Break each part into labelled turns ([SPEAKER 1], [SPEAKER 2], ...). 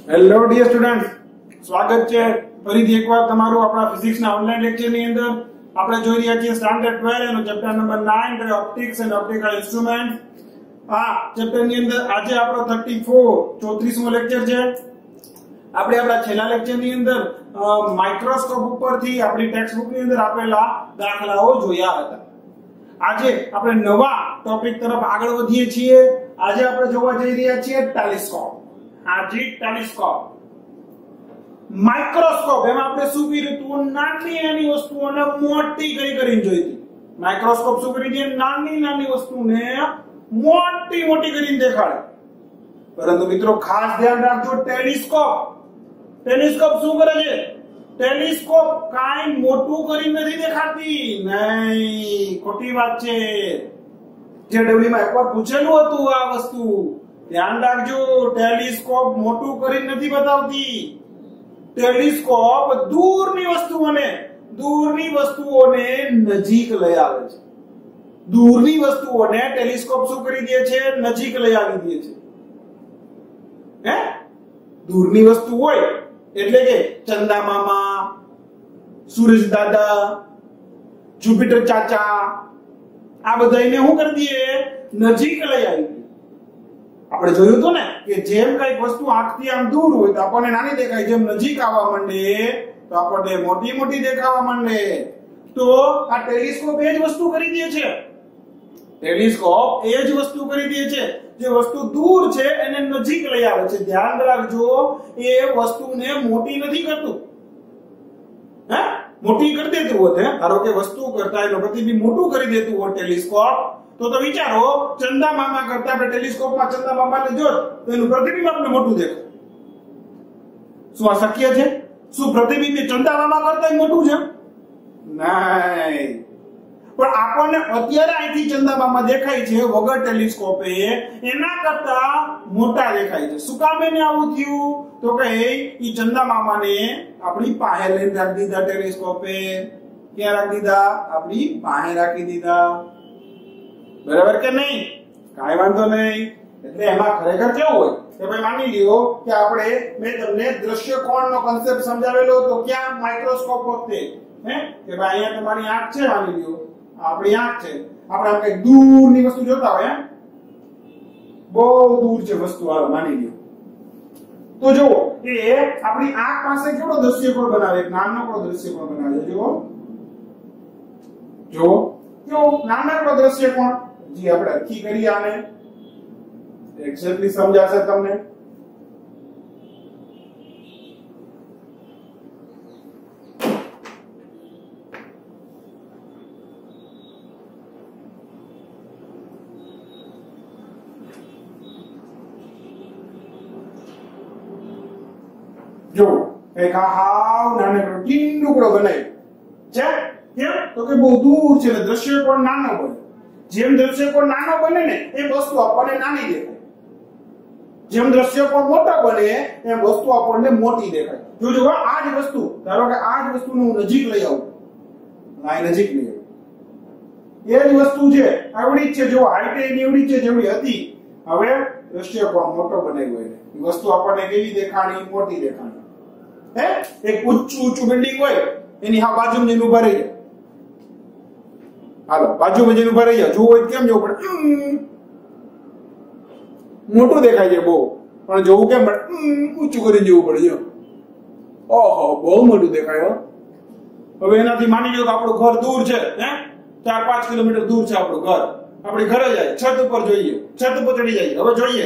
[SPEAKER 1] Hello dear student, સ્વાગત છે ફરીથી એકવાર તમારું આપણા ફિઝિક્સના ઓનલાઈન લેક્ચરની અંદર. આપણે જોઈ રહ્યા છીએ સ્ટાન્ડર્ડ 12 એનો ચેપ્ટર નંબર 9 એટલે ઓપ્ટિક્સ એન્ડ ઓપ્ટિકલ ઇન્સ્ટ્રુમેન્ટ. આ ચેપ્ટરની અંદર આજે આપણો 34મો લેક્ચર છે. આપણે આપણા છેલ્લા લેક્ચરની અંદર માઇક્રોસ્કોપ ઉપરથી આપણી ટેક્સ્ટ બુકની અંદર આપેલા દાખલાઓ જોયા હતા. આજે આપણે નવા ટોપિક તરફ આગળ વધીએ છીએ. આજે આપણે જોવા જઈ રહ્યા છીએ ટેલિસ્કોપ. Telescope, microscope. એમાં આપણે શું કર્યું હતું? નાની નાની વસ્તુઓને મોટી કરીને જોઈ હતી. માઇક્રોસ્કોપ શું કરી દે? નાની નાની વસ્તુને મોટી કરીને દેખાડે. પરંતુ મિત્રો ખાસ ધ્યાન રાખજો, ટેલિસ્કોપ શું કરે છે? ટેલિસ્કોપ કાઈ મોટું કરીને નથી દેખાડતી. નહીં, ખોટી વાત છે. જે ડબલ્યુ માં એકવાર પૂછેલું હતું આ વસ્તુ, ધ્યાન રાખજો. ટેલિસ્કોપ મોટું કરીને નથી બતાવતી. ટેલિસ્કોપ દૂરની વસ્તુઓને નજીક લઈ આવે છે. દૂરની વસ્તુઓને ટેલિસ્કોપ શું કરી દે છે? નજીક લઈ આવી દે છે. દૂરની વસ્તુ હોય એટલે કે ચંદા મામા, સૂરજ દાદા, જુપિટર ચાચા, આ બધાને શું કરી દઈએ? નજીક લઈ આવી. આપણે જોયું હતું ને કે જેમ કઈક વસ્તુ આંખથી આમ દૂર હોય તો આપણને નાની દેખાય, જેમ નજીક આવવા માંડે તો આપણને મોટી દેખાવા માંડે. તો આ ટેલિસ્કોપ એ જ વસ્તુ કરી દે છે. જે વસ્તુ દૂર છે એને નજીક લઈ આવે છે. ધ્યાન રાખજો, એ વસ્તુને મોટી નથી કરતું. મોટી કરી દેતું હોત, ધારો કે વસ્તુ કરતા એનો પ્રતિબિંબ મોટું કરી દેતું હોત ટેલિસ્કોપ, તો વિચારો ચંદા મામા કરતા આપણે ટેલિસ્કોપમાં ચંદા મામાને જોત તો એનું પ્રતિબિંબ આપણે મોટું દેખાય. શું આ શક્ય છે? શું પ્રતિબિંબ ચંદા મામા કરતા મોટું છે? નહીં. પણ આપણને અત્યારે અહીંથી ચંદા મામા દેખાય છે વગર ટેલિસ્કોપે એના કરતા મોટા દેખાય છે. શું કામ એને આવું થયું? તો કે ઈ ચંદા મામાને આપણી પાસે લઈને રાખી દીધા. ટેલિસ્કોપે ક્યાં રાખી દીધા? આપણી પાસે રાખી દીધા. બરાબર કે નહીં? કાઈ વાંધો નહીં. એટલે એમાં ખરેખર કેવું હોય કે ભાઈ માની લ્યો કે મેં તમને દ્રશ્યકોણનો કોન્સેપ્ટ સમજાવેલો તો ક્યાં? માઇક્રોસ્કોપ વખતે કે ભાઈ અહીંયા તમારી આંખ છે, માની લ્યો આપણી આંખ છે. આપણે આમ કઈ દૂરની વસ્તુ જોતા હોય, બહુ દૂર છે વસ્તુ, આવે માની લ્યો તો જુઓ એ આપણી આંખ પાસે કેવો દ્રશ્યકોણ બનાવે? નાનકડો દ્રશ્યકોણ બનાવે. જુઓ કેવો નાનકડો દ્રશ્યકોણ. જી આપણે અરખી કરી આને, એક્ઝેક્ટલી સમજાશે તમને. જો એક હાવ નાનકડો ટીંડુકડો બનાવ્યો છે. કેમ? તો કે બહુ દૂર છે ને દ્રશ્યકોણ નાનો બને. જેમ દ્રશ્યકોણ નાનો બને ને એમ વસ્તુ આપણને નાની દેખાય. જેમ દ્રશ્યકોણ મોટો બને એમ વસ્તુ આપણને મોટી દેખાય. જોજો આ જ વસ્તુ, ધારો કે આ જ વસ્તુને હું નજીક લઈ આવું, નજીક લઈ આવું, એ જ વસ્તુ છે, આવડી જ છે. જો હાઈટ એની એવડી છે જેવડી હતી. હવે દ્રશ્યકોણ મોટો બનાવ્યો એને, એ વસ્તુ આપણને કેવી દેખાણી? મોટી દેખાણી. એક ઊંચું બિલ્ડિંગ હોય એની હા બાજુમાં જઈને ઉભા રહી જાય. હાલો બાજુમાં જઈને ઉભા રહી જાય. જોવું હોય કેમ જવું પડે? મોટું દેખાય છે બહુ, પણ જોવું કેમ પડે? ઊંચું કરીને જવું પડે. જો ઓહો, બહુ મોટું દેખાય. હવે એનાથી માની લો કે આપણું ઘર દૂર છે, 4-5 કિલોમીટર દૂર છે આપણું ઘર. આપણે ઘરે જાય, છત ઉપર જોઈએ, છત ઉપર ચડી જાય. હવે જોઈએ,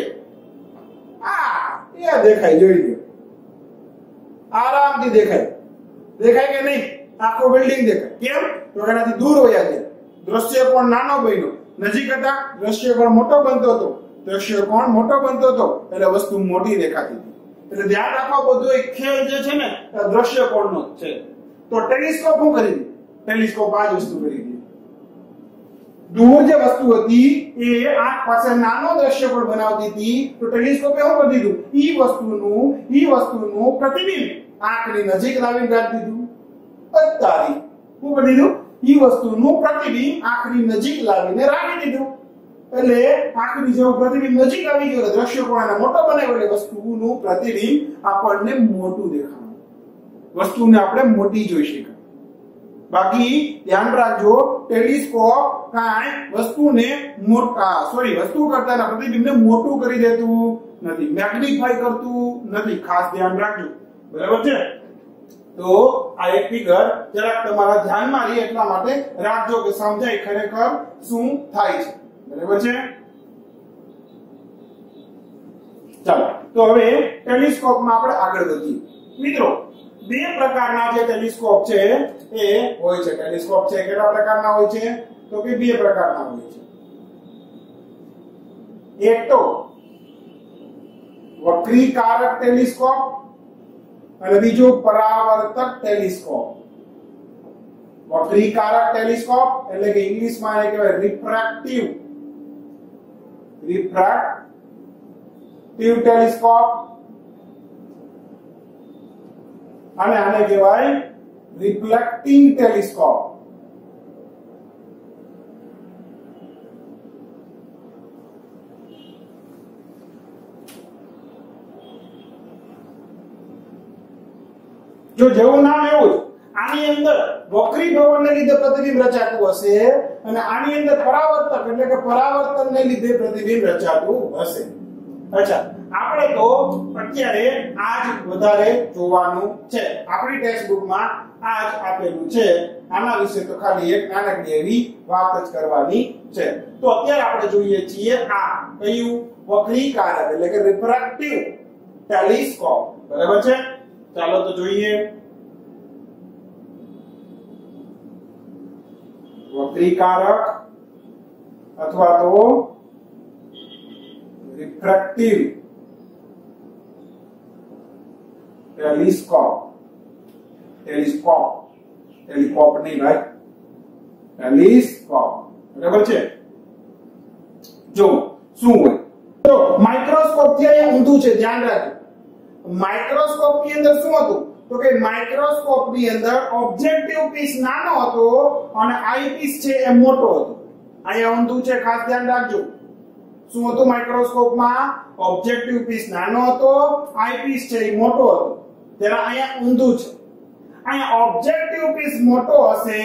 [SPEAKER 1] એ દેખાય, જોઈ લો, આરામથી દેખાય કે નહીં? આખો બિલ્ડિંગ દેખાય. કેમ? તો એનાથી દૂર હોયા છે. દ્રશ્યકોણ નાનો બન્યો, નજીક હતા દ્રશ્યકોણ મોટો બનતો હતો. એટલે વસ્તુ મોટી દેખાતી હતી. એટલે ધ્યાન રાખો, બધું એક ખેલ જે છે ને દ્રશ્યકોણનો જ છે. તો ટેલિસ્કોપ શું કરી દીધું? ટેલિસ્કોપ આ જ વસ્તુ કરી દીધી. દૂર જે વસ્તુ હતી એ આંખ પાસે નાનો દ્રશ્યકોણ બનાવતી હતી, તો ટેલિસ્કોપે શું કરી દીધું? ઈ વસ્તુનું પ્રતિબિંબ આંખની નજીક લાવીને રાખી દીધું. શું કરી દીધું? ઈ વસ્તુનું પ્રતિબિંબ આંખની નજીક લાવીને રાખી દીધું. એટલે આંખની જેવું પ્રતિબિંબ નજીક આવી ગયું એટલે દ્રશ્ય કોણને મોટો બનાવ્યો એટલે વસ્તુનું પ્રતિબિંબ આપણને મોટું દેખાય, વસ્તુને આપણે મોટી જોઈ શકીએ. બાકી ધ્યાન રાખજો, ટેલિસ્કોપ કાંઈ વસ્તુને વસ્તુ કરતાના પ્રતિબિંબને મોટું કરી દેતું નથી, મેગ્નિફાઈ કરતું નથી, ખાસ ધ્યાન રાખજો. બરાબર છે? તો આ એક ફિગર જરાક તમારા ધ્યાનમાં રહે એટલા માટે રાખજો કે સમજાય ખરેખર શું થાય છે. બરાબર છે? ચાલો તો હવે ટેલિસ્કોપમાં આપણે આગળ વધીએ. મિત્રો બે પ્રકારના જે ટેલિસ્કોપ છે એ હોય છે. ટેલિસ્કોપ છે કેટલા પ્રકારના હોય છે? તો કે બે પ્રકારના હોય છે. એક તો વક્રીકારક ટેલિસ્કોપ અને બીજું પરાવર્તક ટેલિસ્કોપ. વક્રીકારક ટેલિસ્કોપ એટલે કે ઇંગ્લિશમાં એને કહેવાય રિફ્રેક્ટિવ ટેલિસ્કોપ અને આને કહેવાય રિફ્લેક્ટિંગ ટેલિસ્કોપ. જો જેવું નામ એવું જ આની અંદર વક્રીભવનને લીધે પ્રતિબિંબ રચાતું હશે અને આની અંદર પરાવર્તક એટલે કે પરાવર્તનને લીધે પ્રતિબિંબ રચાતું હશે. અચ્છા, આપણે તો અત્યારે આ જ વધારે જોવાનું છે. આપણી ટેક્સ્ટ બુકમાં આ જ આપેલું છે. આના વિશે તો ખાલી એક નાનકડી એવી વાત જ કરવાની છે. તો અત્યારે આપણે જોઈએ છીએ આ કયું? વક્રીકારક એટલે કે રિફ્રેક્ટિવ ટેલિસ્કોપ. બરાબર છે? ચાલો તો જોઈએ. વક્રીકારક અથવા તો રિફ્રેક્ટિવ ટેલિસ્કોપ. ટેલિસ્કોપ નહીં ભાઈ, ટેલિસ્કોપ. બરાબર છે? જો શું હોય તો માઇક્રોસ્કોપ થી અહીંયા ઊંધું છે, ધ્યાન રાખજો. માઇક્રોસ્કોપ ની અંદર શું હતું? તો કે માઇક્રોસ્કોપ ની અંદર ઓબ્જેક્ટિવ પીસ નાનો હતો અને આઈપીસ છે એ મોટો હતો. અહીંયા ઊંધું છે, ખાસ ધ્યાન રાખજો. શું હતું માઇક્રોસ્કોપમાં? ઓબ્જેક્ટિવ પીસ નાનો હતો, આઈપીસ છે એ મોટો હતો. તેના અહીંયા ઊંધું છે. અહીંયા ઓબ્જેક્ટિવ પીસ મોટો હશે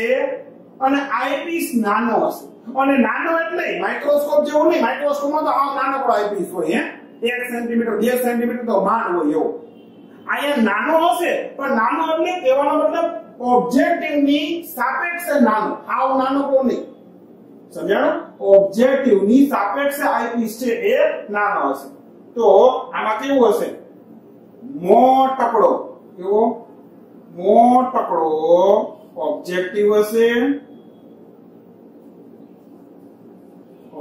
[SPEAKER 1] અને આઈપીસ નાનો હશે. અને નાનો એટલે માઇક્રોસ્કોપ જેવું નહીં. માઇક્રોસ્કોપમાં તો આ નાનકડો આઈપીસ હોય, 1 સેન્ટીમીટર 2 સેન્ટીમીટર તો માંડ હોય એવો. અહીંયા નાનો હશે પણ નાનો એટલે કહેવાનો મતલબ ઓબ્જેક્ટિવ ની સાપેક્ષે નાનો, આવ નાનો કોઈ નહીં. સમજાણો? ઓબ્જેક્ટિવ ની સાપેક્ષે આઈપીસ છે એ નાનો હશે. તો આમાં કેવું હશે? મોટકડો. કેવો? મોટકડો ઓબ્જેક્ટિવ હશે.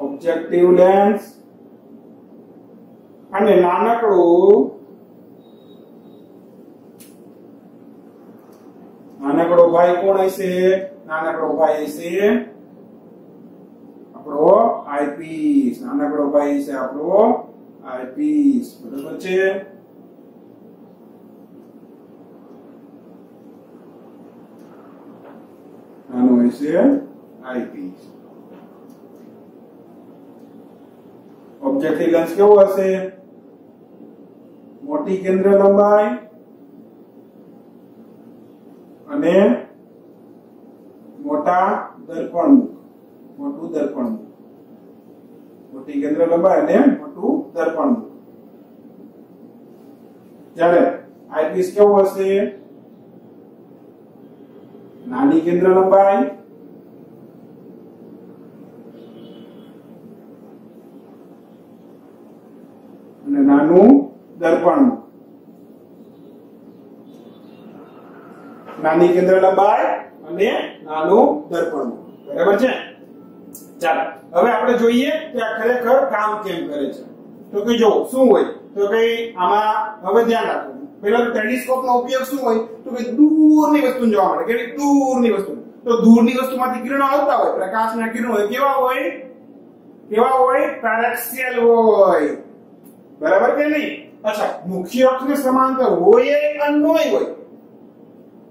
[SPEAKER 1] ઓબ્જેક્ટિવ લેન્સ અને નાનકડો ભાઈ કોણ હશે? નાનકડો ભાઈ હશે આપણો આઈપીસ. નાનકડો ભાઈ છે આપણો આઈપીસ. બરાબર છે? નાનો હશે આઈપીસ. ઓબ્જેક્ટિવ લેન્સ કેવો હશે? મોટી કેન્દ્ર લંબાઈ અને મોટા દર્પણ મુખ. મોટું દર્પણ મુખ. મોટી કેન્દ્ર લંબાઈ અને મોટું દર્પણ મુખ. જ્યારે આઈપીસ કેવો હશે? નાની કેન્દ્ર લંબાઈ અને નાનું દર્પણ મુખ. નાની કેન્દ્ર લંબાઈ અને નાનું દર્પણ મુખ. બરાબર છે? ચાલો હવે આપણે જોઈએ કે આ ખરેખર કામ કેમ કરે છે. તો કે જો શું હોય? તો કે આમાં હવે ધ્યાન રાખો. પહેલા ટેલિસ્કોપ નો ઉપયોગ શું હોય? તો કે દૂરની વસ્તુને જોવા માટે. કે દૂરની વસ્તુ. તો દૂરની વસ્તુમાંથી કિરણો આવતા હોય, પ્રકાશના કિરણો હોય. કેવા હોય? કેવા હોય? પેરેક્સિયલ હોય. બરાબર કે નહીં? અચ્છા, મુખ્ય અક્ષને સમાંતર હોય કે ન હોય?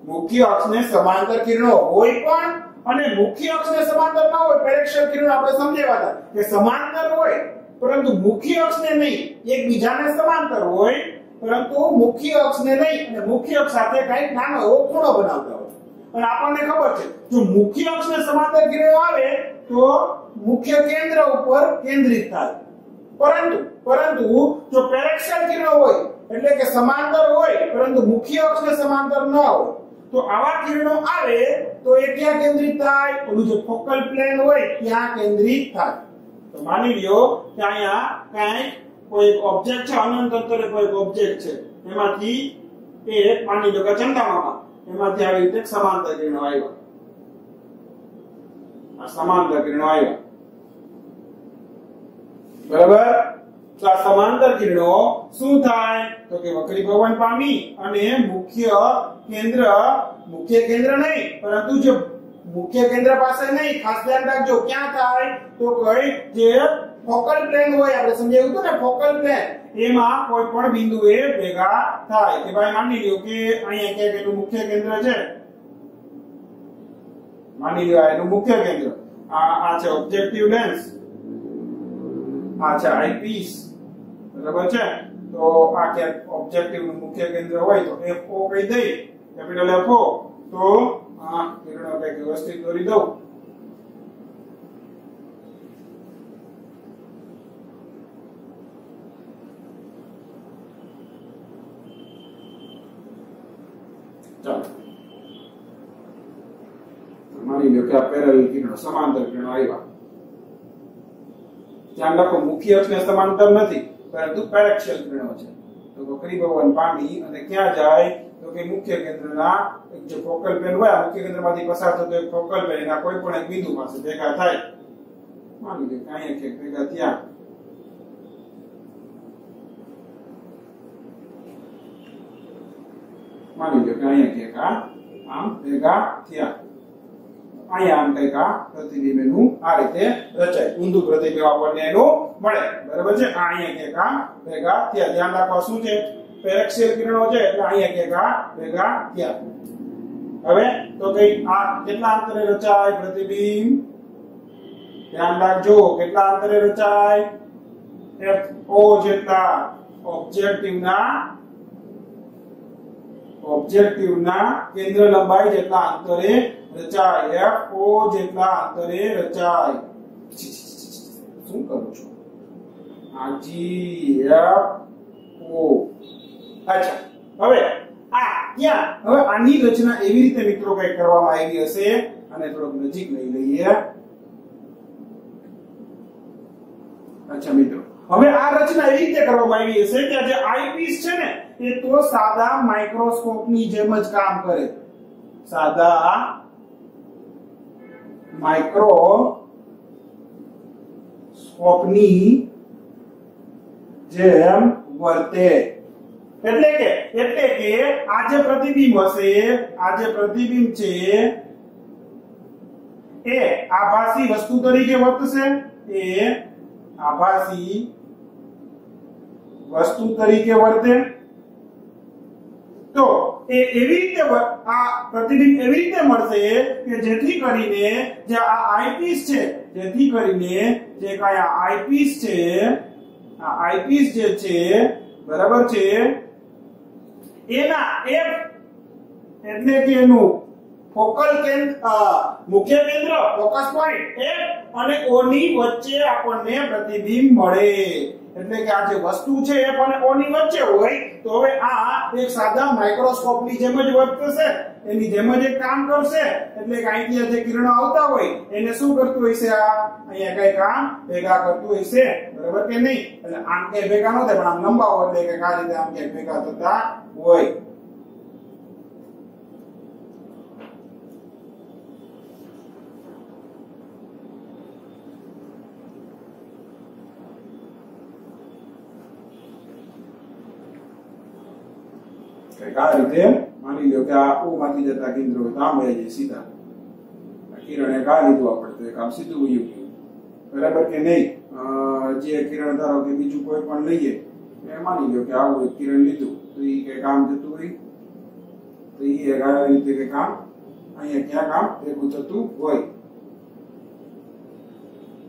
[SPEAKER 1] મુખ્ય અક્ષને સમાંતર કિરણો હોય પણ અને મુખ્ય અક્ષને સમાંતર ના હોય, પેરેક્સિયલ કિરણ આપણે સમજાવ્યા હતા કે સમાંતર હોય પરંતુ મુખ્ય અક્ષને નહીં, એકબીજાને સમાંતર હોય પરંતુ મુખ્ય અક્ષને નહીં, અને મુખ્ય અક્ષ સાથે કંઈક નાનો એવો ખૂણો બનાવતા હોય. અને આપણને ખબર છે જો મુખ્ય અક્ષને સમાંતર કિરણો આવે તો મુખ્ય કેન્દ્ર ઉપર કેન્દ્રિત થાય. પરંતુ જો પેરેક્સિયલ કિરણો હોય એટલે કે સમાંતર હોય પરંતુ મુખ્ય અક્ષને સમાંતર ન હોય તો આવા કિરણો આવે તો એ ક્યાં કેન્દ્રિત થાય? ઓલું જે ફોકલ પ્લેન હોય ત્યાં કેન્દ્રિત થાય. તો માની લ્યો કે અહીંયા કંઈક કોઈ એક ઓબ્જેક્ટ છે, અનંત અંતરે કોઈ ઓબ્જેક્ટ છે, એમાંથી એક માની લો કે ચંદ્રમામાં, એમાંથી આવી રીતે સમાંતર કિરણો આવ્યા. આ સમાંતર કિરણો આવ્યા, બરાબર? તો આ સમાંતર કિરણો શું થાય તો કે વક્રીભવન પામી અને મુખ્ય કેન્દ્ર નહીં પરંતુ જે મુખ્ય કેન્દ્ર પાસે નહીં, ખાસ ધ્યાન રાખજો ક્યાં થાય તો કઈ જે ફોકલ પ્લેન હોય, આપણે સમજાવ્યું હતું ને ફોકલ પ્લેન, એમાં કોઈ પણ બિંદુએ ભેગા થાય. કે ભાઈ માની લ્યો કે અહીંયા ક્યાંક એનું મુખ્ય કેન્દ્ર છે, માની લ્યો એનું મુખ્ય કેન્દ્ર આ છે ઓબ્જેક્ટિવ લેન્સ, આ છે આઈપીસ, બરાબર છે? તો આ કે ઓબ્જેક્ટિવ નું મુખ્ય કેન્દ્ર હોય તો FO કહી દઈ, કેપિટલ FO. તો આ કિરણો કઈક વ્યવસ્થિત દોરી દઉં. ચાલો માની લો કે આ પેરેલલ કિરણો, સમાંતર કિરણો આવ્યા. ધ્યાન રાખો મુખ્ય અક્ષને સમાંતર નથી પરંતુ પેરેક્સિયલ કિરણો છે. તો વક્રીભવન પામી અને ક્યાં જાય તો કે મુખ્ય કેન્દ્રના એક જે ફોકલ પ્લેન હોય, મુખ્ય કેન્દ્રમાંથી પસાર થતો એક ફોકલ પ્લેન એના કોઈ પણ એક બિંદુ પાસે ભેગા થાય. માની લો કે અહીંયા ક્યાંક ભેગા થયા, માની લો કે અહીંયા ક્યાંક આમ ભેગા થયા, અહીંયા આમ કંઈક આ પ્રતિબિંબ એનું આ રીતે રચાય, ઊંધું પ્રતિબિંબ આપણને એનું મળે, બરાબર છે? અહીંયા ક્યાંક આ ભેગા થયા. ધ્યાન રાખવા શું છે, પેરેક્સિયલ કિરણો છે એટલે અહીંયા ક્યાંક આ ભેગા થયા. હવે તો કઈ આ કેટલા અંતરે રચાય પ્રતિબિંબ? ધ્યાન રાખજો કેટલા અંતરે રચાય? FO જેટલા ઓબ્જેક્ટિવના કેન્દ્ર લંબાઈ જેટલા અંતરે રચાય. FO જેટલા અંતરે રચાય. શું કરું છું? GFO. અચ્છા, હવે હવે આની રચના એવી રીતે મિત્રો કઈ કરવામાં આવી હશે, અને થોડોક નજીક લઈ લઈએ. અચ્છા મિત્રો, હવે આ રચના એવી રીતે કરવામાં આવી હશે કે જે આઈપીસ છે ને એ તો સાદા માઇક્રોસ્કોપની જેમ જ કામ કરે. સાદા માઇક્રોસ્કોપની જેમ વર્તે. એટલે કે આ જે પ્રતિબિંબ હશે, આ જે પ્રતિબિંબ છે એ આભાસી વસ્તુ તરીકે વર્તશે, એ આભાસી વસ્તુ તરીકે વર્તે. તો એ એવી રીતે આ પ્રતિબિંબ એવી રીતે મળશે કે જેથી કરીને જે આ આઈપીસ છે, જેથી કરીને જે કયા આઈપીસ છે, આ આઈપીસ જે છે, બરાબર છે, એના F એટલે કે એનું ફોકલ કેન્દ્ર, મુખ્ય કેન્દ્ર, ફોકસ પોઈન્ટ F અને O ની વચ્ચે આપણને પ્રતિબિંબ મળે. એટલે કે આ જે વસ્તુ છે F અને O ની વચ્ચે હોય તો હવે આ એક સાદા માઇક્રોસ્કોપની જેમ જ વર્તશે, એની જેમ જ એક કામ કરશે. એટલે કે અહીંથી જે કિરણો આવતા હોય એને શું કરતું હશે? આ અહીંયા કઈ કામ ભેગા કરતું હશે, બરાબર કે નહીં? એટલે આમ કે ભેગા ન થાય પણ આમ લંબાવો એટલે કે આ રીતે આમ કે ભેગા થતા હોય. આ રીતે માની લો કે આ O માંથી જતા કેન્દ્રો આમ વહી જાય સીધા. કિરણ એક આ લીધું આપણે તો એક આમ સીધું વહ્યું ગયું, બરાબર કે નહીં? જે કિરણ ધારો કે બીજું કોઈ પણ લઈએ, માની લો કે આવું એક કિરણ લીધું તો એ કઈ કામ જતું હોય તો એ એક આવી રીતે કઈ કામ અહીંયા ક્યાંક આમ ભેગું થતું હોય,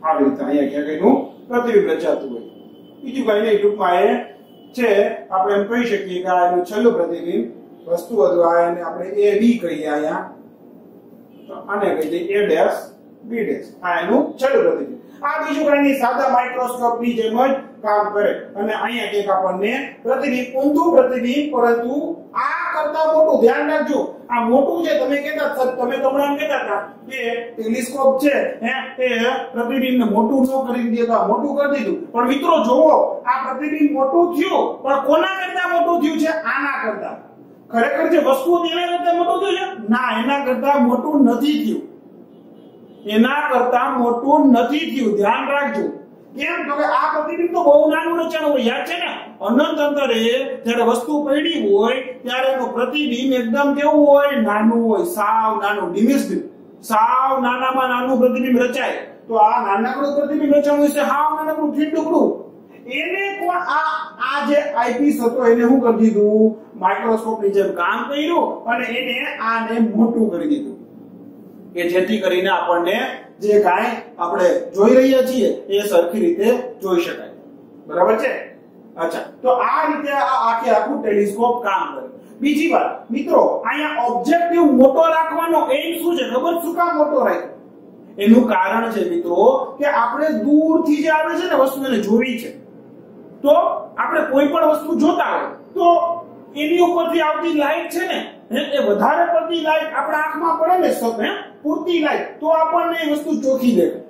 [SPEAKER 1] આવી રીતે અહીંયા ક્યાંક એનું પ્રતિબિંબ રચાતું હોય. બીજું કઈ નહીં, ટૂંકમાં એ છે આપણે એમ કહી શકીએ કે આ એનું છેલ્લું પ્રતિબિંબ વસ્તુ હતું. આ એને આપણે એ બી કહીએ અહીંયા, તો આને કહી દઈએ a ડેશ b ડેશ. આ એનું છેલ્લું પ્રતિબિંબ. આ બીજું કઈ નહીં, સાદા માઇક્રોસ્કોપ ની જેમ જ કામ કરે. અને અહીંયા કંઈક આપણને પ્રતિબિંબ, ઊંધું પ્રતિબિંબ, પરંતુ આ કરતા મોટું. ધ્યાન રાખજો, આ મોટું છે. તમે કહેતા તમે હમણાં કહેતા હતા કે ટેલિસ્કોપ છે એ પ્રતિબિંબને મોટું ન કરી દે, તો આ મોટું કરી દીધું. પણ મિત્રો જોવો, આ પ્રતિબિંબ મોટું થયું, પણ કોના કરતા મોટું થયું છે? આના કરતા. ખરેખર જે વસ્તુ હતી એના કરતા મોટું થયું છે? ના, એના કરતા મોટું નથી થયું. એના કરતા મોટું નથી થયું. ધ્યાન રાખજો. કેમ? તો કે આ પ્રતિબિંબ તો બહુ નાનું રચાણું હોય. યાદ છે ને, અનંત અંતરે જ્યારે વસ્તુ પડી હોય ત્યારે એનું પ્રતિબિંબ એકદમ કેવું હોય? નાનું હોય, સાવ નાનું, ડિમિસ્ડ. સાવ નાનામાં નાનું પ્રતિબિંબ રચાય. તો આ નાનકડું પ્રતિબિંબ રચાણું છે, સાવ નાનકડું ઠીકડું. એને કોણ આ જે આઈપીસ હતો એને શું કરી દીધું? માઇક્રોસ્કોપ ની જેમ કામ કર્યું અને એને આને મોટું કરી દીધું, કે જેથી કરીને આપણને જે કાંઈ આપણે જોઈ રહ્યા છીએ એ સરખી રીતે જોઈ શકાય. બરાબર છે? અચ્છા, તો આ રીતે આ આખું ટેલિસ્કોપ કામ કરે. બીજી વાત મિત્રો, અહીંયા ઓબ્જેક્ટિવ મોટો રાખવાનો એમ શું છે ખબર? શું કામ મોટો રાખ્યો? એનું કારણ છે મિત્રો કે આપણે દૂરથી જે આવે છે ને વસ્તુ એને જોવી છે. તો આપણે કોઈ પણ વસ્તુ જોતા હોય તો એની ઉપરથી આવતી લાઈટ છે ને, એ વધારે પડતી લાઈટ આપણા આંખમાં પડે ને, પૂરતી લાઈટ, તો આપણને એ વસ્તુ ચોખ્ખી દેખાય.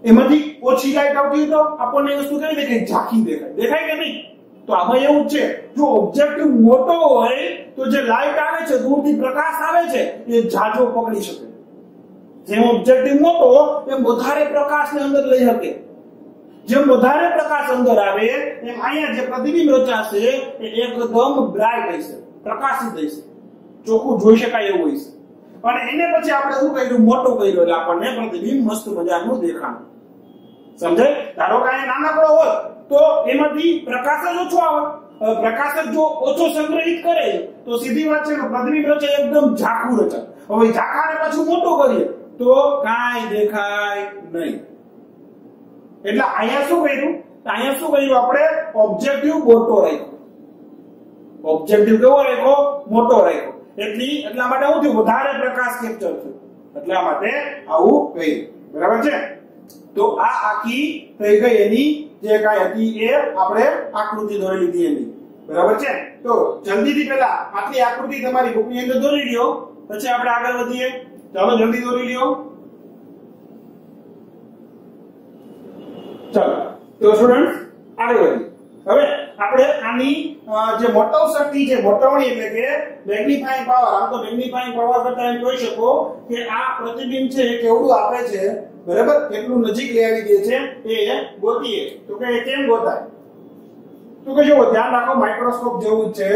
[SPEAKER 1] એમાંથી ઓછી લાઈટ આવતી હોય તો આપણને એ વસ્તુ કેવી દેખાય? ઝાંખી દેખાય. દેખાય કે નહીં? તો આમાં એવું જ છે, જો ઓબ્જેક્ટિવ મોટો હોય તો જે લાઈટ આવે છે, દૂરથી પ્રકાશ આવે છે, એ ઝાઝો પકડી શકે. જેમ ઓબ્જેક્ટિવ મોટો એમ વધારે પ્રકાશને અંદર લઈ શકે. જેમ વધારે પ્રકાશ અંદર આવે એમ અહીંયા જે પ્રતિબિંબ રચાશે એ એકદમ બ્રાઇટ હશે, પ્રકાશિત હશે, ચોખ્ખું જોઈ શકાય એવું હશે. અને એને પછી આપણે શું કર્યું? મોટો કર્યો, એટલે આપણને પ્રતિબિંબ મસ્ત મજાનું દેખાય. સમજાય? ધારો કે અહીંયા નાનકડો હોય તો એમાંથી પ્રકાશ જ ઓછો આવે. પ્રકાશ જો ઓછો સંગ્રહિત કરે તો સીધી વાત છે કે પ્રતિબિંબ રચાય એકદમ ઝાંખું રચાય. હવે ઝાંખાને પાછું મોટો કરીએ તો કાંઈ દેખાય નહીં. એટલે અહીંયા શું કર્યું? આપણે ઓબ્જેક્ટિવ મોટો રાખ્યો. ઓબ્જેક્ટિવ કેવો રાખ્યો? મોટો રાખ્યો. એટલા માટે શું થયું? વધારે પ્રકાશ કેપ્ચર થયો. એટલા માટે આવું કર્યું. બરાબર છે? તો આ આખી થઈ ગઈ એની જે કાંઈ હતી એ આપણે આકૃતિ દોરી લીધી એની. બરાબર છે? તો જલ્દીથી પહેલા આટલી આકૃતિ તમારી બુકની અંદર દોરી લ્યો, પછી આપણે આગળ વધીએ. ચાલો જલ્દી દોરી લ્યો. ચાલો તો સ્ટુડન્ટ આગળ વધીએ. હવે આપણે આની જે મોટો શક્તિ છે, મોટવણી એટલે કે મેગ્નીફાઈંગ પાવર. આમ તો મેગ્નીફાઈંગ પાવર કરતા એમ જોઈ શકો કે આ પ્રતિબિંબ છે કેવડું આપે છે, બરાબર, કેટલું નજીક લઈ આવી દે છે એ ગોતીએ. તો કે કેમ ગોતાય? તો કે જો ધ્યાન રાખો, માઇક્રોસ્કોપ જેવું જ છે.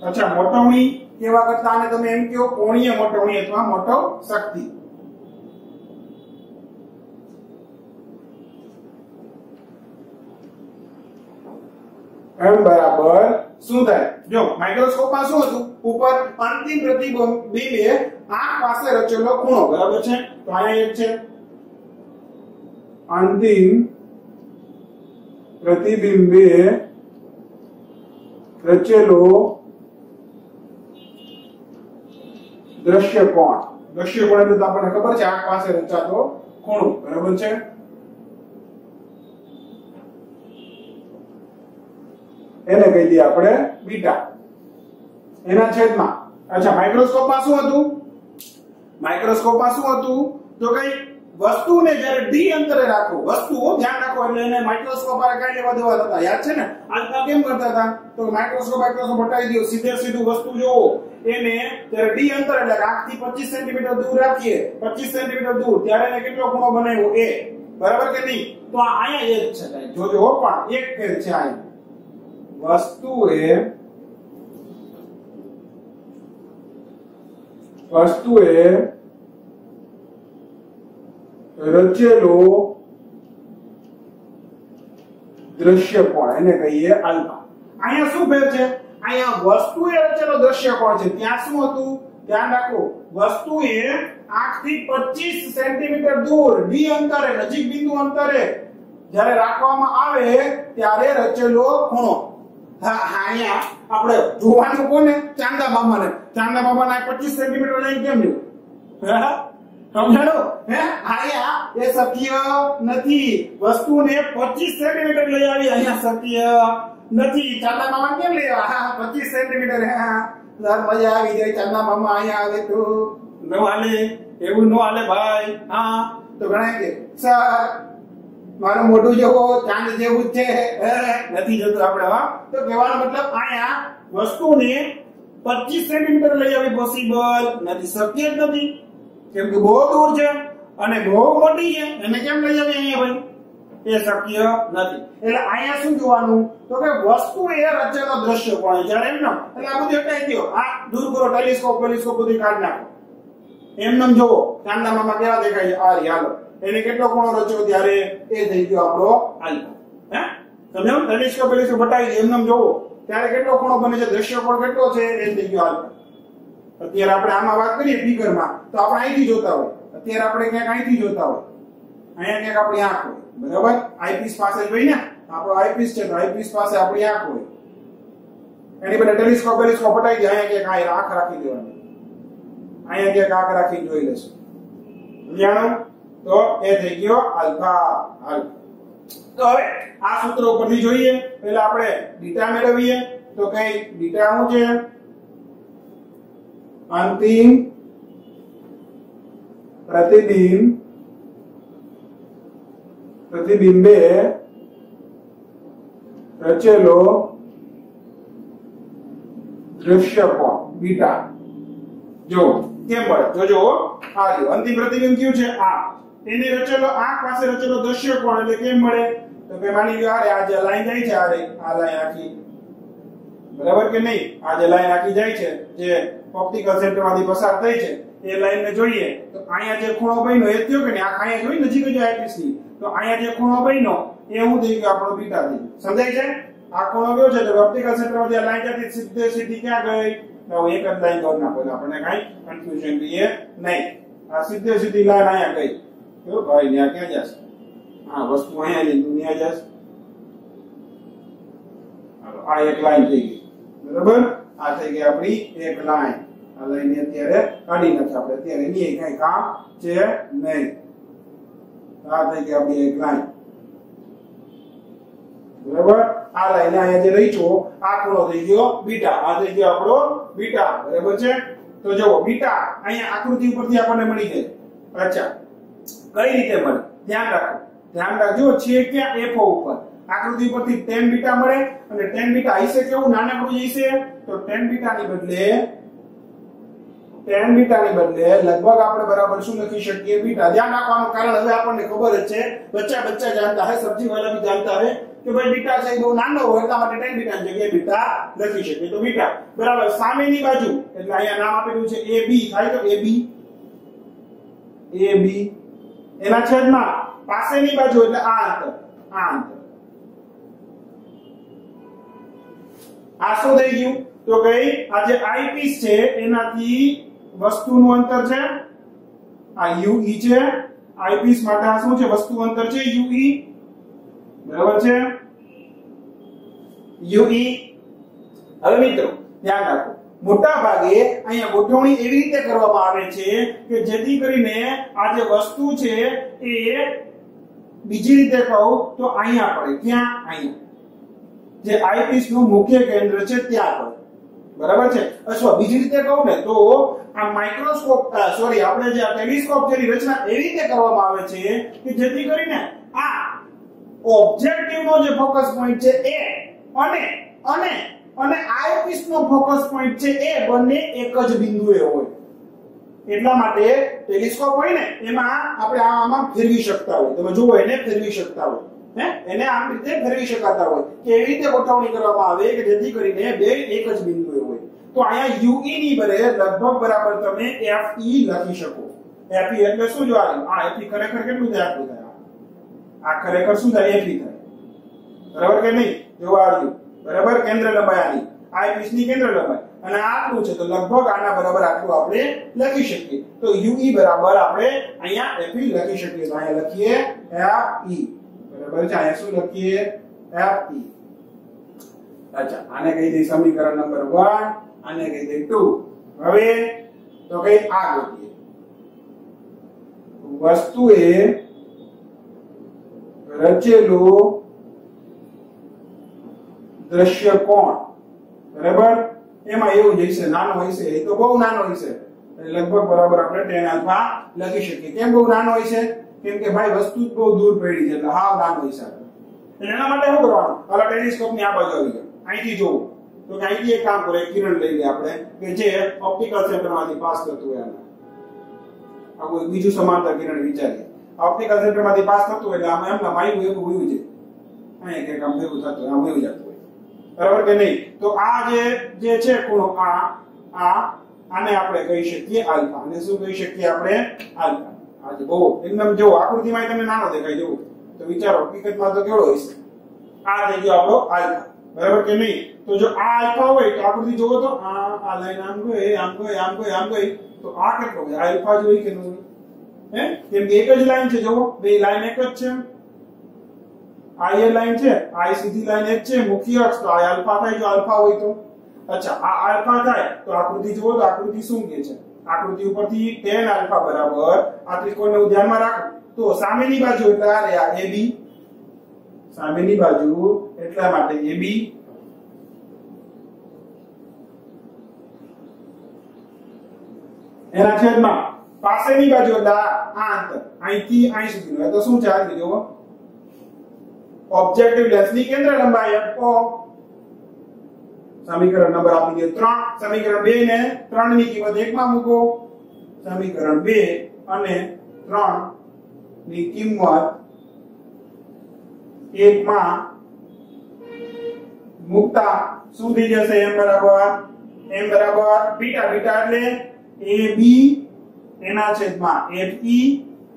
[SPEAKER 1] અચ્છા, મોટવણી કેવા કરતા આને તમે એમ કહો કોણીય મોટવણી અથવા મોટો શક્તિ. એમ બરાબર શું થાય? જો માઇક્રોસ્કોપમાં શું હતું? ઉપર અંતિમ પ્રતિબિંબે આંખ પાસે રચેલો ખૂણો. બરાબર છે? તો અહીંયા એક છે અંતિમ પ્રતિબિંબે રચેલો દ્રશ્યકોણ. દ્રશ્યકોણ એટલે તો આપણને ખબર છે આંખ પાસે રચાતો ખૂણો. બરાબર છે? એને કહી દઈએ આપણે બીટા. એના છેદમાં. અચ્છા, માઇક્રોસ્કોપમાં શું હતું? તો કઈ વસ્તુને જ્યારે ડી અંતરે રાખો, વસ્તુઓ ધ્યાન રાખો, એટલે એને માઇક્રોસ્કોપ પર કઈ લેવા દેવા હતા. યાદ છે ને? આજકાલ કેમ કરતા હતા? તો માઇક્રોસ્કોપ હટાવી દો, સીધું વસ્તુ જોવો. એને જ્યારે ડી અંતર એટલે આંખથી 25 સેન્ટીમીટર દૂર રાખીએ, 25 સેન્ટીમીટર દૂર, ત્યારે એને કેટલો ખૂણો બનાવ્યો? એ. બરાબર કે નહીં? તો અહીંયા એક છે, જોજો પણ એક ફેર છે. અહીંયા વસ્તુએ રચેલો દ્રશ્યકોણ, એને કહીએ આલ્ફા. અહીંયા શું ફેર છે? અહીંયા વસ્તુએ રચેલો દ્રશ્યકોણ છે, ત્યાં શું હતું? ધ્યાન રાખો, વસ્તુએ આંખથી 25 સેન્ટીમીટર દૂર ડી અંતરે, નજીક બિંદુ અંતરે જ્યારે રાખવામાં આવે ત્યારે રચેલો ખૂણો. હા, અહીંયા આપણે જોવાનું કોને? ચાંદા મામાને. ચાંદા મામાના 25 સેન્ટીમીટર લઈને કેમ લ્યો? સમજાણો? અહીંયા એ શક્ય નથી. વસ્તુને 25 સેન્ટીમીટર લઈ આવી અહીંયા શક્ય નથી. ચાંદા મામા કેમ લેવા? 25 સેન્ટીમીટર. મજા આવી જાય. ચાંદા મામા અહીંયા આવે તો ન હાલે, એવું ન હાલે ભાઈ. હા, તો ગણાય કે સર મારું મોઢું જોવો ચાંદ જેવું જ છે, નથી જોતું આપણે. હા, તો કહેવાનો મતલબ અહીંયા વસ્તુને 25 સેન્ટીમીટર લઈ આવી પોસિબલ નથી, શક્ય જ નથી, કેમ કે બહુ દૂર છે અને બહુ મોટી છે. એને કેમ લઈ આવી અહીંયા ભાઈ? એ શક્ય નથી. એટલે અહીંયા શું જોવાનું? તો કે વસ્તુ એ રચેલો દ્રશ્ય કોણ છે એમ. એટલે આ બધું હટાઈ દો, આ દૂર કરો, ટેલિસ્કોપ બધું કાઢી નાખો. એમનેમ જોવો ચાંદા મામા કેવા દેખાય છે. આ હાલો, એને કેટલો ખૂણો રચ્યો ત્યારે એ થઈ ગયો આપણો આલ્ફા. તમે ટેલિસ્કોપ બતાવી એમનેમ જોવો ત્યારે કેટલો ખૂણો બને છે, દ્રશ્ય કોણ કેટલો છે એ થઈ ગયો આલ્ફા. અત્યારે આપણે આમાં વાત કરીએ ફિગરમાં તો આપણે અહીંથી જોતા હોય, અત્યારે આપણે ક્યાંક અહીંથી જોતા હોય, અહીંયા ક્યાંક આપણી આંખ હોય, બરાબર? આઈપીસ પાસે જોઈ ને, આપણો આઈપીસ છે તો આઈપીસ પાસે આપણી આંખ હોય. એની બદલે ટેલિસ્કોપ હટાવી દે, અહીંયા ક્યાંક આંખ રાખી દેવાની, અહીંયા ક્યાંક આંખ રાખીને જોઈ લેશું. સમજાણો? તો એ થઈ ગયો આલ્ફા. તો હવે આ સૂત્ર ઉપરથી જોઈએ. પહેલા આપણે બીટા મેળવીએ. તો કઈ બીટા શું છે? અંતિમ પ્રતિબિંબે રચેલો દ્રશ્ય કોણ, બીટા. જો કેમ મળે જોજો. આ જો અંતિમ પ્રતિબિંબ કયું છે? આ. એને રચેલો, આંખ પાસે રચેલો દ્રશ્ય કોણ એટલે કેમ મળે? તો કે માની લો આ જે લાઈન જાય છે, આ લાઈન આખી, બરાબર કે નહીં? આ જે લાઈન આખી જાય છે, જે ઓપ્ટિકલ સેન્ટરમાંથી પસાર થઈ છે, એ લાઈનને જોઈએ તો અહીંયા જે ખૂણો બન્યો એ થયો કે નહીં? આ અહીંયા જોઈ નજીક જ આઈપીસ ની, તો અહીંયા જે ખૂણો બન્યો એ હું થઈ ગયો આપણો બીટા થઈ ગયો. સમજાય છે? આ ખૂણો કયો છે? તો ઓપ્ટિકલ સેન્ટરમાંથી આ લાઈન જતી સીધી ક્યાં ગઈ? તો એક જ લાઈન દોર નાખો, આપણને કાઈ કન્ફ્યુઝન રહે નહીં. આ સીધી લાઈન અહીંયા ગઈ. તો ભાઈ ત્યાં ક્યાં જશે? આ વસ્તુ અહીંયા જઈને દુનિયા જશે. આ એક લાઈન થઈ ગઈ, બરાબર? આ થઈ ગઈ આપણી એક લાઈન. આ લાઈન અત્યારે કાઢી નાખી આપણે, અત્યારે એની કઈ કામ છે નહીં. આ થઈ ગઈ આપણી એક લાઈન, બરાબર? આ લાઈન અહીંયા જે રહી છો, આ ખૂણો થઈ ગયો બીટા. આ થઈ ગયો આપણો બીટા, બરાબર છે? તો જુઓ બીટા અહીંયા આકૃતિ ઉપરથી આપણને મળી જાય. અચ્છા, કઈ રીતે મળે? ધ્યાન રાખજો. છે ક્યાં? એફઓ ઉપર. આકૃતિ પરથી tan બીટા મળે અને tan બીટા હશે કેવું? નાનકડું હશે. તો tan બીટાની બદલે લગભગ આપણે બરાબર શું લખી શકીએ? બીટા. ધ્યાન રાખવાનું કારણ હવે આપણને ખબર જ છે, બચ્ચા જાણતા હે, સબ્જી વાળા भी जानता है કે ભાઈ બીટા છે બહુ નાનો હોય એટલા માટે tan બીટા ની જગ્યાએ બીટા લખી શકીએ. તો બીટા બરાબર સામેની બાજુ, એટલે અહીંયા નામ આપેલું છે AB થાય તો AB એના છેદમાં પાસેની બાજુ એટલે આ અંતર. આ શું થઈ ગયું? તો કઈ આ જે આઈપીસ છે એનાથી વસ્તુનું અંતર છે આ UE છે. આઈપીસ માટે આ શું છે? વસ્તુ અંતર છે UE, બરાબર છે? UE. હવે મિત્રો ધ્યાન રાખો, મોટા ભાગે અહીંયા ગોઠવણી એવી રીતે કરવામાં આવે છે કે જેથી કરીને આ જે વસ્તુ છે એ બીજી રીતે કહું તો અહીંયા પડે. ક્યાં? અહીંયા જે આઈપીસ નું મુખ્ય કેન્દ્ર છે ત્યાં પડે, બરાબર છે? અથવા બીજી રીતે કહું ને તો આ માઇક્રોસ્કોપ આપણે જે આ ટેલિસ્કોપ જેની રચના એવી રીતે કરવામાં આવે છે કે જેથી કરીને આ ઓબ્જેક્ટિવ નો જે ફોકસ પોઈન્ટ છે એ અને આઈપીસ નો ફોકસ પોઈન્ટ છે એ બંને એક જ બિંદુએ હોય. એટલા માટે ટેલિસ્કોપ હોય ને એમાં આપણે આમાં ફેરવી શકતા હોય. તમે જુઓ, એને ફેરવી શકતા હોય, એને આમ રીતે ફેરવી શકાતા હોય કે એવી રીતે ગોઠવણી કરવામાં આવે કે જેથી કરીને બે એક જ બિંદુએ હોય. તો અહીંયા UE ની બદલે લગભગ બરાબર તમે FE લખી શકો. FE એટલે શું જોવાનું? આ FE ખરેખર કેટલું થાય? આટલું થાય. આ ખરેખર શું થાય? FE થાય, બરાબર કે નહીં? જોવા આવ્યું, બરાબર? કેન્દ્ર લંબાઈ આની આઈપીસ ની કેન્દ્ર લંબાઈ. અને આટલું છે તો લગભગ આના બરાબર આટલું આપણે લખી શકીએ. તો UE બરાબર આપણે અહીંયા FE લખી શકીએ. તો અહીંયા લખીએ FE બરાબર છે. અહીંયા શું લખીએ? FE. અચ્છા, આને કહી દઈએ સમીકરણ નંબર 1, આને કહી દઈએ 2. હવે તો કઈ આ ગોતીએ. વસ્તુએ રચેલું દ્રશ્યકોણ બરાબર એમાં એવું જ હશે, નાનો હશે, એ તો બહુ નાનો હશે, લગભગ બરાબર આપણે tan આલ્ફા લખી શકીએ. કેમ બહુ નાનો હશે? કેમ કે ભાઈ વસ્તુ જ બહુ દૂર પડી છે એટલે હાવ નાનો હશે. એના માટે શું કરવાનું? હવે ટેલિસ્કોપ ની આ બાજુ આવી જાય, અહીંથી જોવું તો કે અહીંથી એક કામ કરે, કિરણ લઈ લે આપણે કે જે ઓપ્ટિકલ સેન્ટરમાંથી પાસ કરતું હોય. આ કોઈ બીજું સમાંતર કિરણ વિચારીએ. ઓપ્ટિકલ સેન્ટરમાંથી પાસ થતું હોય એટલે આમાં એમ માયું એવું હોયું છે, અહીંયા કે કામ એવું થતું આમ એવું જતું હોય, બરાબર કે નહીં? તો આ જે છે ખૂણો આને આપણે કહી શકીએ આલ્ફા. અને શું કહી શકીએ આપણે? આલ્ફા. આ જે બહુ એકદમ જો આકૃતિમાં તમને નાનો દેખાય જેવું, તો વિચારો હકીકતમાં તો કેવડો હશે? આ થઈ ગયો આપણો આલ્ફા, બરાબર કે નહીં? તો જો આ આલ્ફા હોય તો આકૃતિ જોવો તો આ લાઈન આમ ગઈ, આમ ગઈ, આમ ગઈ, આમ ગઈ, તો આ કેટલો હોય? આલ્ફા જોઈ કે નહીં? હે, કેમ કે એક જ લાઈન છે, જોવો બે લાઈન એક જ છે. આ એ લાઈન છે, આ સીધી લાઈન એક છે, મુખ્ય અક્ષ, તો આ આલ્ફા થાય જો આલ્ફા હોય તો. અચ્છા, આ આલ્ફા થાય તો આકૃતિ જુઓ તો આકૃતિ શું કહે છે? આકૃતિ ઉપરથી tan આલ્ફા બરાબર આ ત્રિકોણને ધ્યાનમાં રાખો તો સામેની બાજુ એટલે આ રે આ AB, સામેની બાજુ એટલા માટે AB એના છેદમાં પાસેની બાજુ એટલે આ અંતર અહીંથી અહીં સુધીનું, તો શું છે આ જુઓ ઓબ્જેક્ટિવ લેન્સની કેન્દ્ર લંબાઈ FO. સમીકરણ નંબર આપી દે 3. સમીકરણ 2 ને 3 ની કિંમત 1 માં મૂકો. સમીકરણ 2 અને 3 ની કિંમત 1 માં મૂકતા શું થઈ જશે? m બરાબર બીટા. બીટા એટલે AB એના છેદમાં FE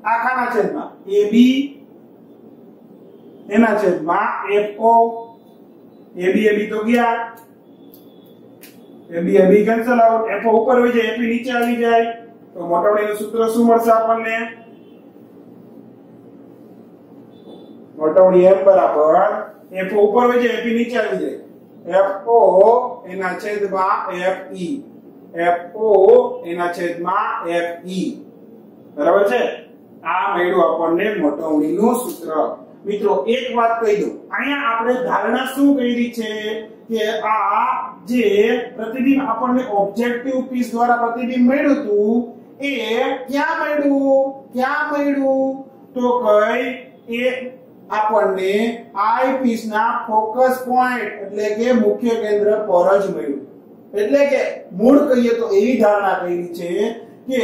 [SPEAKER 1] આખાના છેદમાં AB એના છેદમાં FO. AB તો ગયા, AB કેન્સલ આઉટ, FO ઉપર હોય જાય, FE નીચે આવી જાય, તો મોટાવડીનું સૂત્ર શું મળશે આપણને? મોટાવડી m બરાબર FO ઉપર હોય જાય, FE નીચે આવી જાય, FO એના છેદમાં FE, FO એના છેદમાં FE, બરાબર છે? આ મળ્યું આપણને મોટાવડીનું સૂત્ર. મિત્રો એક વાત કહી દઉં, અહીંયા આપણે ધારણા શું કરી છે કે આ જે પ્રતિબિંબ આપણને ઓબ્જેક્ટિવ પીસ દ્વારા પ્રતિબિંબ મળ્યું હતું એ ક્યાં મળ્યું? તો કઈ એ આપણને આઈ પીસ ના ફોકસ પોઈન્ટ એટલે કે મુખ્ય કેન્દ્ર પર જ મળ્યું. એટલે કે મૂળ કહીએ તો એવી ધારણા કરી છે કે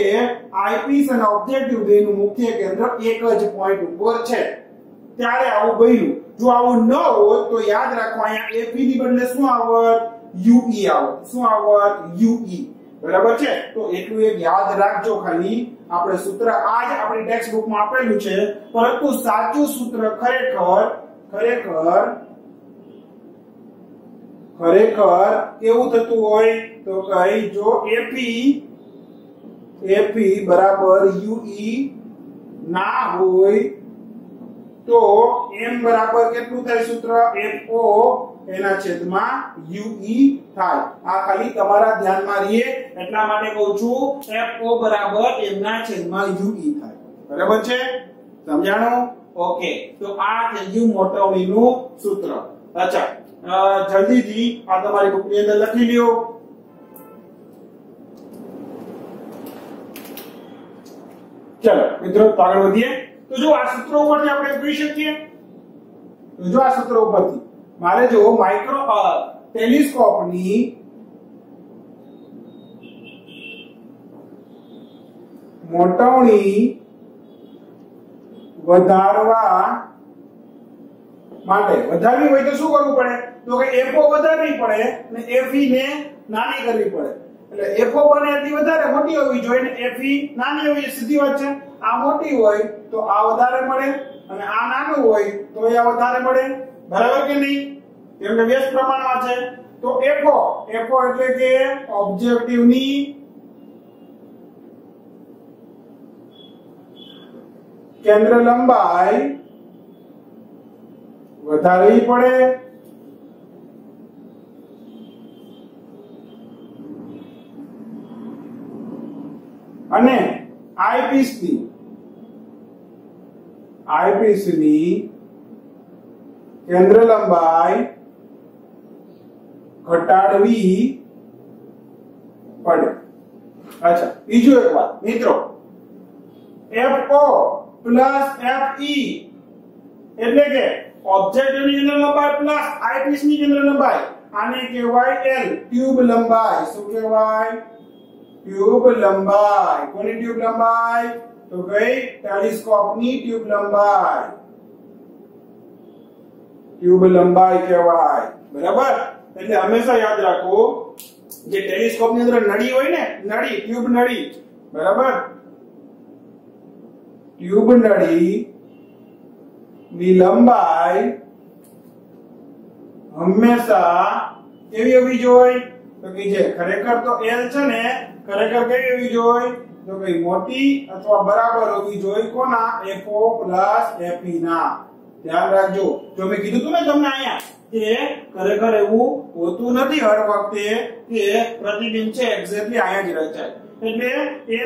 [SPEAKER 1] આઈ પીસ અને ઓબ્જેક્ટિવ બેનું મુખ્ય કેન્દ્ર એક જ પોઈન્ટ ઉપર છે, ત્યારે આવું બન્યું. જો આવું ન હોત તો યાદ રાખો અહીંયા FE ની બદલે શું આવત? UE આવત. શું આવત? UE, બરાબર છે? તો એટલું એક યાદ રાખજો ખાલી. આપણે સૂત્ર આજ આપણી ટેક્સ્ટ બુકમાં આપેલું છે, પરંતુ સાચું સૂત્ર ખરેખર કેવું થતું હોય તો કઈ જો FE બરાબર UE ના હોય તો m બરાબર કેટલું થાય? સૂત્ર FO એના છેદમાં UE થાય. આ ખાલી તમારા ધ્યાનમાં રહે એટલા માટે કહું છું, FO બરાબર m ના છેદમાં UE થાય, બરાબર છે? સમજાણું? ઓકે, તો આ થઈ ગયું મોટાવડીનું સૂત્ર. અચ્છા, જલ્દીથી આ તમારી બુકની અંદર લખી લ્યો. ચલો મિત્રો આગળ વધીએ. તો જો આ સૂત્ર ઉપરથી આપણે જોઈ શકીએ, તો જો આ સૂત્ર ઉપરથી મારે જો માઇક્રો ટેલિસ્કોપની મોટાવણી વધારવા માટે વધારવી હોય તો શું કરવું પડે? તો કે FO વધારવી પડે અને FE ને નાની કરવી પડે. એટલે FO બને એટલી વધારે મોટી હોવી જોઈએ ને FE નાની હોવી, સીધી વાત છે. આ મોટી હોય તો આ વધારે મળે અને આ નાનું હોય તો આ વધારે મળે, બરાબર કે નહીં? કેમ કે વ્યસ્ત પ્રમાણમાં છે. तो FO એટલે કે ઓબ્જેક્ટિવની કેન્દ્ર લંબાઈ વધારવી પડે અને આઈપીસની કેન્દ્ર લંબાઈ ઘટાડવી પડે. અચ્છા, બીજું એક વાત મિત્રો, FO પ્લસ FE એટલે કે ઓબ્જેક્ટની કેન્દ્ર લંબાઈ પ્લસ આઈપીસની કેન્દ્ર લંબાઈ, આને કહેવાય L ટ્યુબ લંબાઈ. શું કહેવાય? ટ્યુબ લંબાઈ. કોની ટ્યુબ લંબાઈ? તો ગઈ ટેલિસ્કોપની ટ્યુબ લંબાઈ. ટ્યુબ લંબાઈ કહેવાય. બરાબર? એટલે હંમેશા યાદ રાખો, જે ટેલિસ્કોપની અંદર નળી હોય ને, નળી, ટ્યુબ નળી, બરાબર? ટ્યુબ નળી ની લંબાઈ હંમેશા કેવી હોવી જોઈએ? તો કે જે ખરેખર તો L છે ને, ખરેખર કેવી હોવી જોઈએ? તો કે મોટી અથવા બરાબર હોવી જોઈએ કોના? FO પ્લસ FE ના. ધ્યાન રાખજો. જો મેં કીધું હતું ને તમને અહીંયા કે ખરેખર એવું હોતું નથી હર વખતે કે પ્રતિબિંબ છે એક્ઝેક્ટલી અહીંયા જ રચાય. એટલે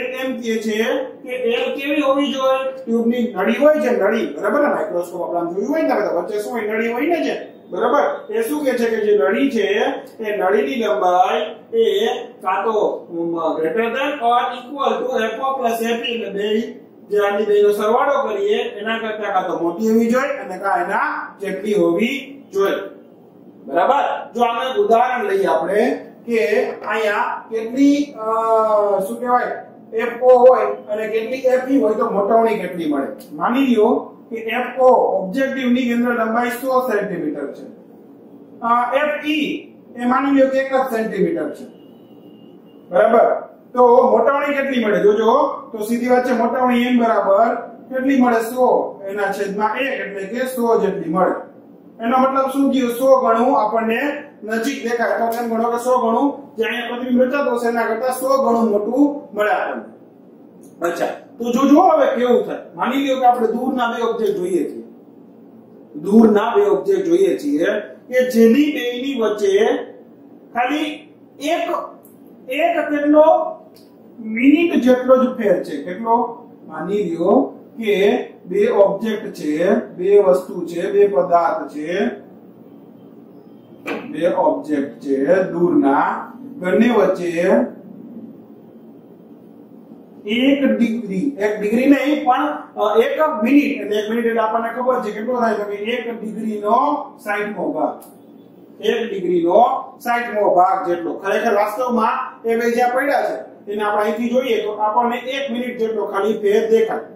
[SPEAKER 1] L એમ કહે છે કે L કેવી હોવી જોઈએ? ટ્યુબની નળી હોય છે, નળી, બરાબર ને? માઇક્રોસ્કોપ આપણે જોયું હોય ને, વચ્ચે શું હોય? નળી હોય ને છે, બરાબર? એ શું કહે છે કે જે નળી છે એ નળીની લંબાઈ એ કાં તો greater than or equal to FO plus FE, એટલે બે જે આની બેનો સરવાળો કરીએ એના કરતા કાં તો મોટી હોવી જોઈએ અને કાં એના જેટલી હોવી જોઈએ. બરાબર? જો આનું એક ઉદાહરણ લઈએ આપણે કે અહીંયા કેટલી શું કહેવાય FO હોય અને કેટલી FE હોય તો મોટાવણી કેટલી મળે. માની લ્યો કે FO ઓબ્જેક્ટિવની કેન્દ્ર લંબાઈ 100 સેન્ટીમીટર છે. FE એ માની લ્યો કે 1 સેન્ટીમીટર છે. બરાબર? તો મોટાવણી કેટલી મળે? જોજો તો સીધી વાત છે, મોટાવણી m બરાબર કેટલી મળે? 100 એના છેદમાં 1 એટલે કે 100 જેટલી મળે. એનો મતલબ શું થયું? 100 ગણું આપણને નજીક દેખાય. તો એમ ગણો કે 100 ગણું જે અહીંયા પ્રતિબિંબ રચાતો હશે એના કરતા 100 ગણું મોટું મળે આપણને. અચ્છા, તો જોજો હવે કેવું થાય. માની લ્યો કે આપણે દૂરના બે ઓબ્જેક્ટ જોઈએ છીએ, દૂરના બે ઓબ્જેક્ટ જોઈએ છીએ કે જેની બેની વચ્ચે ખાલી એક કેટલો મિનિટ જેટલો જ ફેર છે. કેટલો? માની લ્યો કે બે ઓબ્જેક્ટ છે, બે વસ્તુ છે, બે પદાર્થ છે, બે ઓબ્જેક્ટ છે દૂરના, બંને વચ્ચે 1 ડિગ્રી નહીં પણ 1 મિનિટ, એટલે 1 મિનિટ એટલે આપણને ખબર છે કેટલો થાય તો કે 1 ડિગ્રીનો 60મો ભાગ. 1 ડિગ્રીનો 60મો ભાગ જેટલો. ખરેખર વાસ્તવમાં એ બે જ્યાં પડ્યા છે એને આપણે અહીંથી જોઈએ તો આપણને 1 મિનિટ જેટલો ખાલી ફેર દેખાય.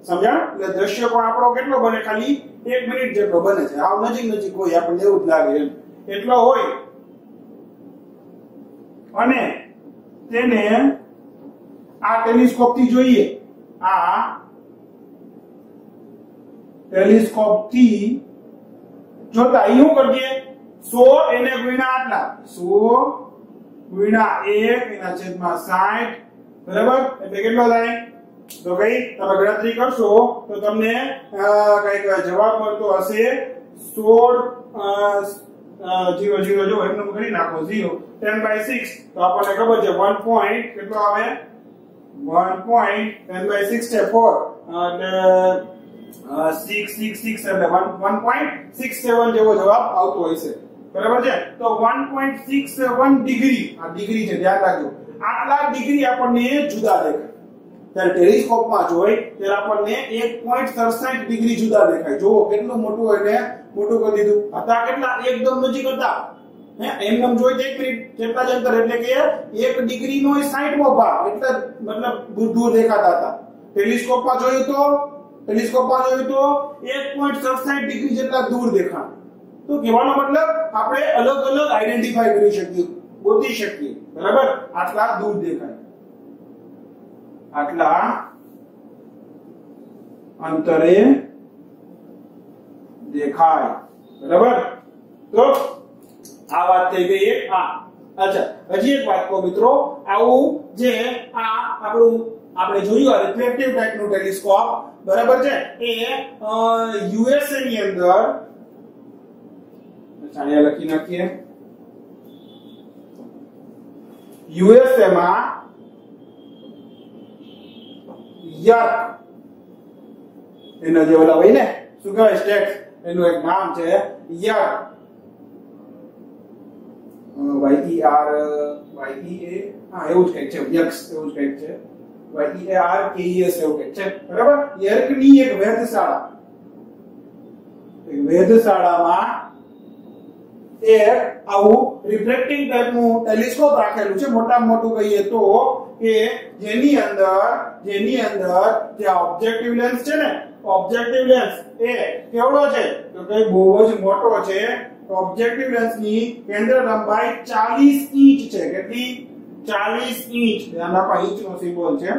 [SPEAKER 1] સમજ્યા? એટલે દ્રશ્ય પણ આપણો કેટલો બને? ખાલી 1 મિનિટ જેટલો બને છે. આવ નજીક હોય આપણને એવું જ લાગે એમ, એટલો હોય. અને તેને આ ટેલિસ્કોપ થી જોઈએ, આ ટેલિસ્કોપ થી જોતા અહીં શું કરીએ? 100 એને ગુણ્યા આટલા, 100 ગુણ્યા 1 એના છેદમાં 60, બરાબર? એટલે કેટલો થાય? તો ભાઈ તમે ગણતરી કરશો તો તમને કઈક જવાબ મળતો હશે 16 0 0 જો એમનો કરી નાખો 0 10/6 તો આપણને ખબર છે 1 પોઈન્ટ કેટલો આવે? 1.10/6 છે 4 એટલે 666 એટલે 1.67 જેવો જવાબ આવતો હશે. બરાબર છે? તો 1.67 ડિગ્રી, આ ડિગ્રી છે, ધ્યાન રાખજો. આટલા ડિગ્રી આપણને જુદા દેખાય. ત્યારે ટેલિસ્કોપમાં જોઈ ત્યારે આપણને 1.67 ડિગ્રી જુદા દેખાય. જુઓ કેટલું મોટું હોય ને મોટું કરી દીધું. હતા કેટલા? એકદમ નજીક હતા. એમ જોઈ 1 મિનિટ જેટલા જ અંતર, એટલે કે 1 ડિગ્રીનો 60મો ભાગ, એટલે મતલબ દૂર દેખાતા હતા. ટેલિસ્કોપમાં જોયું તો 1.67 ડિગ્રી જેટલા દૂર દેખાય. તો કહેવાનો મતલબ આપણે અલગ અલગ આઈડેન્ટિફાઈ કરી શકીએ, ગોતી શકીએ. બરાબર? આટલા દૂર દેખાય, આટલા અંતરે દેખાય. બરાબર? તો આ વાત થઈ ગઈ આ અચ્છા હજી એક વાત કહું મિત્રો આવું જે આ આપણે જોયું આ રિફ્લેક્ટિવ ટાઈપનું ટેલિસ્કોપ બરાબર છે એ યુએસએ ની અંદર અહીંયા લખી નાખીએ યુએસએ માં યર્ક એનો જે ઓલા હોય ને શું કહેવાય સ્ટેટ એનું એક નામ છે યર્ક YER હા એવું જ કંઈક છે યર્ક્સ એવું જ કંઈક છે YERKES એવું કંઈક છે બરાબર યર્ક ની એક વેધશાળામાં આવું રિફ્લેક્ટિંગ ટાઈપનું ટેલિસ્કોપ રાખેલું છે મોટામાં મોટું કહીએ તો કે જેની અંદર જે ઓબ્જેક્ટિવ લેન્સ છે ને ઓબ્જેક્ટિવ લેન્સ એ કેવડો છે તો કે બહુ જ મોટો છે ઓબ્જેક્ટિવ લેન્સ ની કેન્દ્ર લંબાઈ 40 ઇંચ છે કેટલી 40 ઇંચ ધ્યાન રાખો ઇંચ નો સિમ્બોલ છે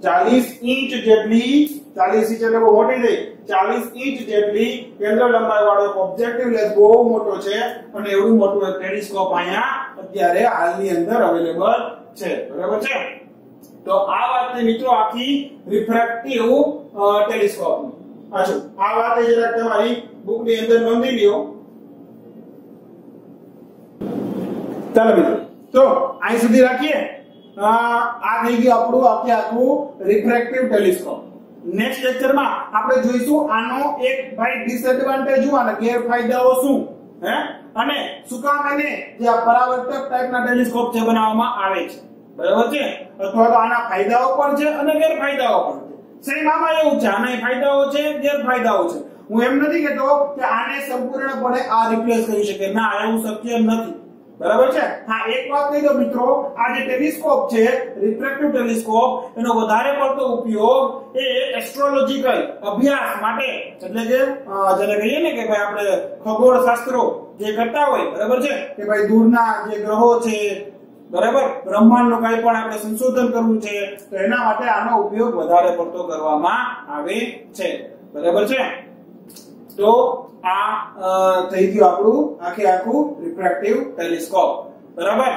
[SPEAKER 1] 40 ઇંચ જેટલી 40 ઇંચ એટલે બહુ મોટી થઈ 40 ઇંચ જેટલી કેન્દ્ર લંબાઈ વાળો ઓબ્જેક્ટિવ લેન્સ બહુ મોટો છે અને એવું મોટું એક ટેલિસ્કોપ અહીંયા અત્યારે હાલની અંદર અવેલેબલ છે બરાબર છે તો આ વાત મિત્રો આખી રિફ્રેક્ટિવ ટેલિસ્કોપ અચ્છા આ વાત જરા તમારી બુક ની અંદર નોંધી લ્યો ચાલો મિત્રો તો અહીં સુધી રાખીએ આ થઈ ગયું આપણું આખું રિફ્રેક્ટિવ ટેલિસ્કોપ નેક્સ્ટ લેક્ચરમાં આપણે જોઈશું આનો એક ભાઈ ડિસએડવાન્ટેજ અને ગેરફાયદાઓ શું હે અને શું કામ એને જે પરાવર્તક ટાઈપના ટેલિસ્કોપ છે બનાવવામાં આવે છે બરાબર છે અથવા તો આના ફાયદાઓ પણ છે અને ગેરફાયદાઓ પણ છે સેમ આમાં એવું છે આના ફાયદાઓ છે ગેરફાયદાઓ છે હું એમ નથી કહેતો કે આને સંપૂર્ણપણે આ રિપ્લેસ કરી શકે ના એવું શક્ય નથી બરાબર છે હા એક વાત કહી દો મિત્રો આ જે ટેલિસ્કોપ છે રિફ્રેક્ટિવ ટેલિસ્કોપ એનો વધારે પડતો ઉપયોગ એ એસ્ટ્રોલોજીકલ અભ્યાસ માટે એટલે કે જેને કહીએ ને કે ભાઈ આપણે ખગોળશાસ્ત્રો જે કરતા હોય બરાબર છે કે ભાઈ દૂરના જે ગ્રહો છે બરાબર બ્રહ્માંડનું કંઈ પણ આપણે સંશોધન કરવું છે તો એના માટે આનો ઉપયોગ વધારે પડતો કરવામાં આવે છે બરાબર છે તો આ થઈ ગયું આપણું આખું રિફ્રેક્ટિવ ટેલિસ્કોપ બરાબર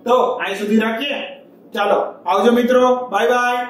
[SPEAKER 1] તો અહીં સુધી રાખીએ ચાલો આવજો મિત્રો બાય બાય